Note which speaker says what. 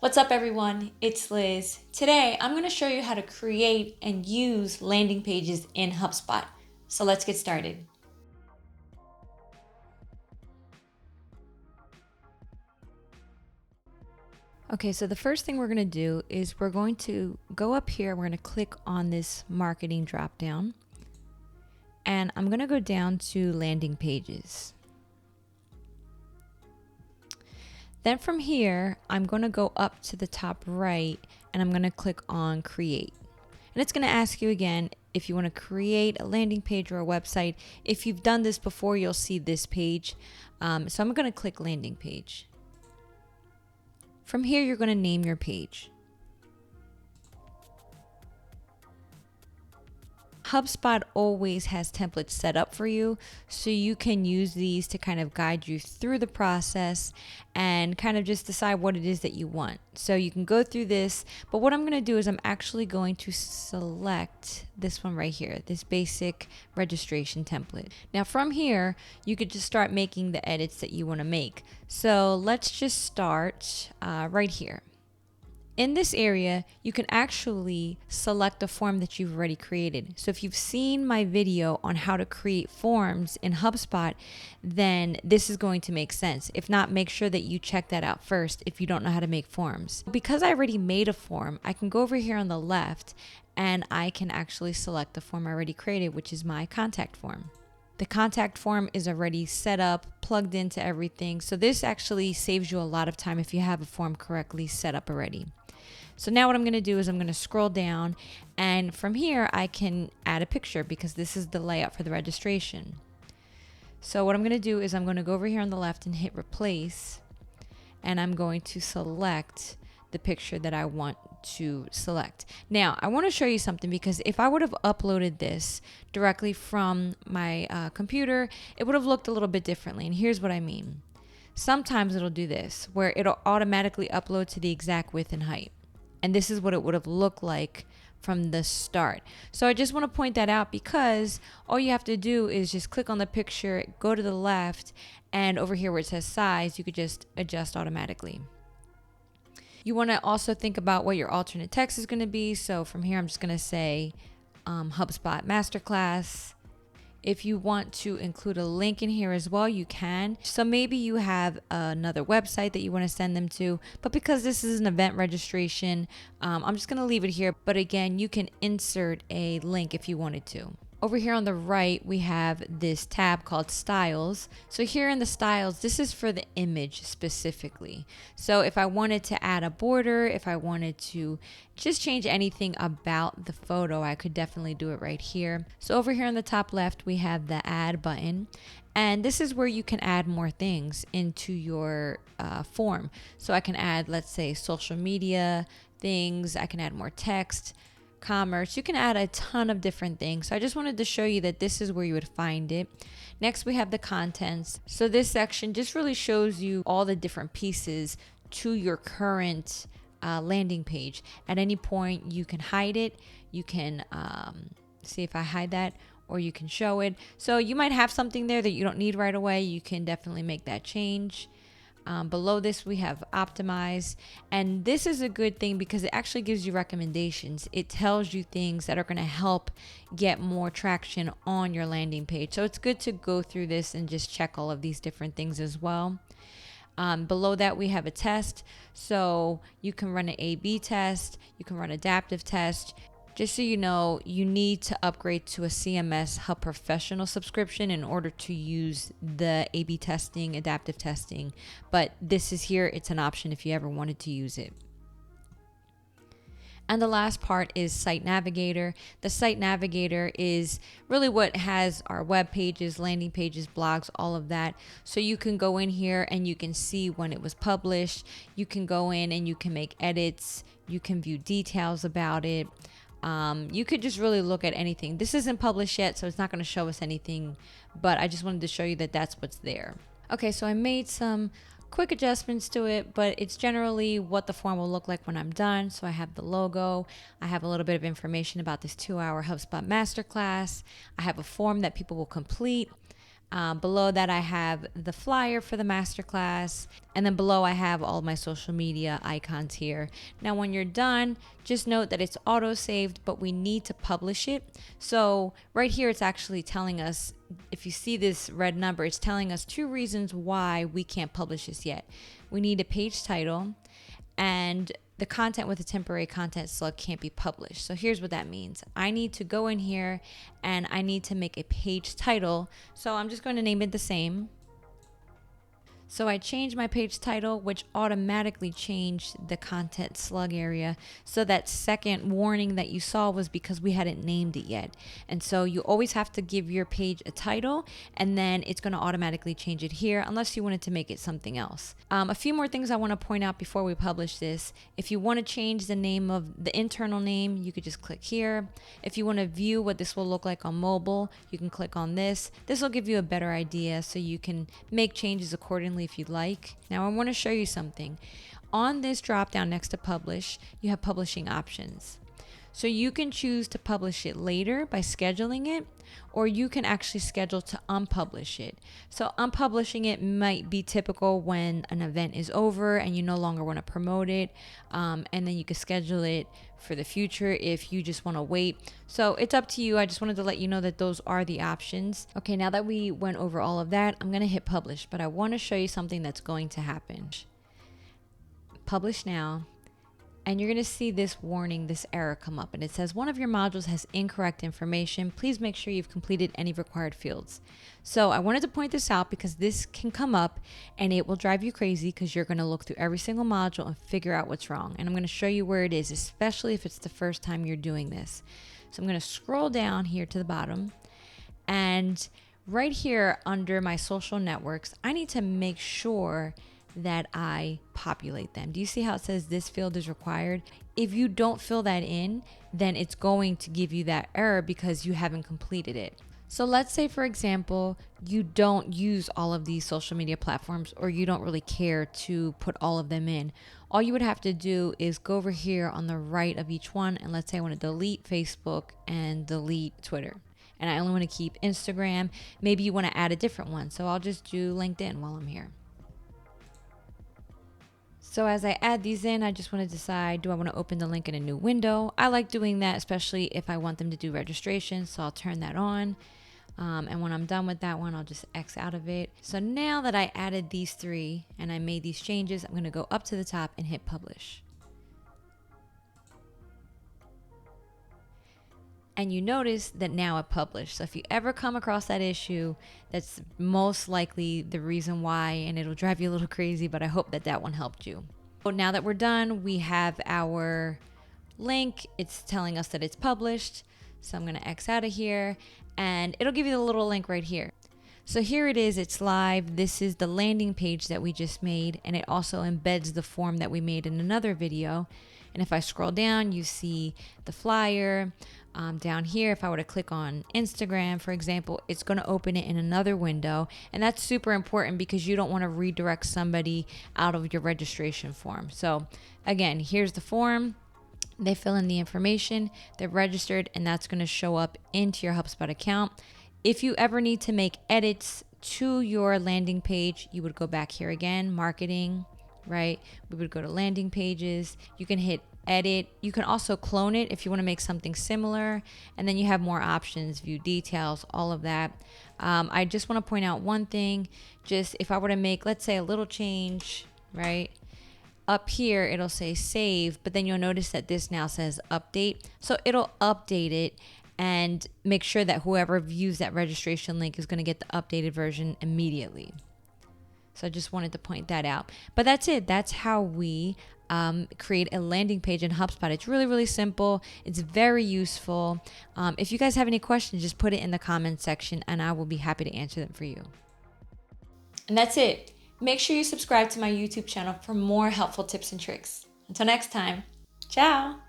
Speaker 1: What's up everyone, it's Liz. Today I'm going to show you how to create and use landing pages in HubSpot. So let's get started. Okay, so the first thing we're going to do is we're going to go up here, we're going to click on this marketing drop down, and I'm going to go down to landing pages. Then from here, I'm going to go up to the top right and I'm going to click on create. And it's going to ask you again if you want to create a landing page or a website. If you've done this before, you'll see this page. So I'm going to click landing page. From here, you're going to name your page. HubSpot always has templates set up for you, so you can use these to kind of guide you through the process and kind of just decide what it is that you want. So you can go through this, but what I'm going to do is I'm actually going to select this one right here, this basic registration template. Now from here, you could just start making the edits that you want to make. So let's just start right here. In this area, you can actually select a form that you've already created. So if you've seen my video on how to create forms in HubSpot, then this is going to make sense. If not, make sure that you check that out first if you don't know how to make forms. Because I already made a form, I can go over here on the left and I can actually select the form I already created, which is my contact form. The contact form is already set up, plugged into everything. So this actually saves you a lot of time if you have a form correctly set up already. So now what I'm going to do is I'm going to scroll down, and from here I can add a picture because this is the layout for the registration. So what I'm going to do is I'm going to go over here on the left and hit replace, and I'm going to select the picture that I want to select. Now I want to show you something, because if I would have uploaded this directly from my computer, it would have looked a little bit differently, and here's what I mean. Sometimes it'll do this where it'll automatically upload to the exact width and height. And this is what it would have looked like from the start. So I just want to point that out, because all you have to do is just click on the picture, go to the left, and over here where it says size, you could just adjust automatically. You want to also think about what your alternate text is going to be. So from here, I'm just going to say HubSpot Masterclass. If you want to include a link in here as well, you can. So maybe you have another website that you want to send them to, but because this is an event registration, I'm just going to leave it here. But again, you can insert a link if you wanted to. Over here on the right, we have this tab called Styles. So here in the Styles, this is for the image specifically. So if I wanted to add a border, if I wanted to just change anything about the photo, I could definitely do it right here. So over here on the top left, we have the Add button. And this is where you can add more things into your form. So I can add, let's say, social media things. I can add more text, commerce. You can add a ton of different things. So I just wanted to show you that this is where you would find it. Next, we have the contents. So this section just really shows you all the different pieces to your current landing page. At any point, you can hide it. You can see if I hide that, or you can show it. So you might have something there that you don't need right away. You can definitely make that change. Below this, we have optimize, and this is a good thing because it actually gives you recommendations. It tells you things that are going to help get more traction on your landing page. So it's good to go through this and just check all of these different things as well. Below that, we have a test. So you can run an A/B test. You can run adaptive test. Just so you know, you need to upgrade to a CMS Hub Professional subscription in order to use the A/B testing, adaptive testing. But this is here. It's an option if you ever wanted to use it. And the last part is Site Navigator. The Site Navigator is really what has our web pages, landing pages, blogs, all of that. So you can go in here and you can see when it was published. You can go in and you can make edits. You can view details about it. You could just really look at anything. This isn't published yet, so it's not going to show us anything, but I just wanted to show you that that's what's there. Okay, so I made some quick adjustments to it, but it's generally what the form will look like when I'm done. So I have the logo, I have a little bit of information about this 2-hour HubSpot masterclass, I have a form that people will complete. Below that, I have the flyer for the masterclass. And then below, I have all my social media icons here. Now, when you're done, just note that it's auto-saved, but we need to publish it. So right here, it's actually telling us, if you see this red number, it's telling us 2 reasons why we can't publish this yet. We need a page title, and the content with a temporary content slug can't be published. So here's what that means. I need to go in here and I need to make a page title. So I'm just going to name it the same. So I changed my page title, which automatically changed the content slug area. So that second warning that you saw was because we hadn't named it yet. And so you always have to give your page a title, and then it's going to automatically change it here unless you wanted to make it something else. A few more things I want to point out before we publish this. If you want to change the name of the internal name, you could just click here. If you want to view what this will look like on mobile, you can click on this. This will give you a better idea so you can make changes accordingly if you'd like. Now I want to show you something. On this drop down next to publish, you have publishing options. So you can choose to publish it later by scheduling it, or you can actually schedule to unpublish it. So unpublishing it might be typical when an event is over and you no longer want to promote it, and then you can schedule it for the future if you just want to wait. So it's up to you. I just wanted to let you know that those are the options. Okay, now that we went over all of that, I'm going to hit publish, but I want to show you something that's going to happen. Publish now. And you're going to see this warning, this error come up, and it says one of your modules has incorrect information. Please make sure you've completed any required fields. So I wanted to point this out because this can come up and it will drive you crazy because you're going to look through every single module and figure out what's wrong. And I'm going to show you where it is, especially if it's the first time you're doing this. So I'm going to scroll down here to the bottom, and right here under my social networks, I need to make sure that I populate them. Do you see how it says this field is required? If you don't fill that in, then it's going to give you that error because you haven't completed it. So let's say, for example, you don't use all of these social media platforms, or you don't really care to put all of them in. All you would have to do is go over here on the right of each one, and let's say I want to delete Facebook and delete Twitter, and I only want to keep Instagram. Maybe you want to add a different one, so I'll just do LinkedIn while I'm here. So as I add these in, I just want to decide, do I want to open the link in a new window? I like doing that, especially if I want them to do registration. So I'll turn that on. And when I'm done with that one, I'll just X out of it. So now that I added these 3 and I made these changes, I'm going to go up to the top and hit publish. And you notice that now it published. So if you ever come across that issue, that's most likely the reason why, and it'll drive you a little crazy, but I hope that that one helped you. So now that we're done, we have our link. It's telling us that it's published. So I'm going to X out of here, and it'll give you the little link right here. So here it is, it's live. This is the landing page that we just made, and it also embeds the form that we made in another video. And if I scroll down, you see the flyer. Down here, if I were to click on Instagram, for example, it's going to open it in another window. And that's super important because you don't want to redirect somebody out of your registration form. So again, here's the form. They fill in the information, they're registered, and that's going to show up into your HubSpot account. If you ever need to make edits to your landing page, you would go back here again, marketing, right? We would go to landing pages. You can hit edit. You can also clone it if you want to make something similar, and then you have more options, view details, all of that. I just want to point out one thing. Just if I were to make, let's say, a little change, right? Up here, it'll say save, but then you'll notice that this now says update. So it'll update it and make sure that whoever views that registration link is going to get the updated version immediately. So I just wanted to point that out. But that's it. That's how we create a landing page in HubSpot. It's really, really simple. It's very useful. If you guys have any questions, just put it in the comments section and I will be happy to answer them for you. And that's it. Make sure you subscribe to my YouTube channel for more helpful tips and tricks. Until next time, ciao.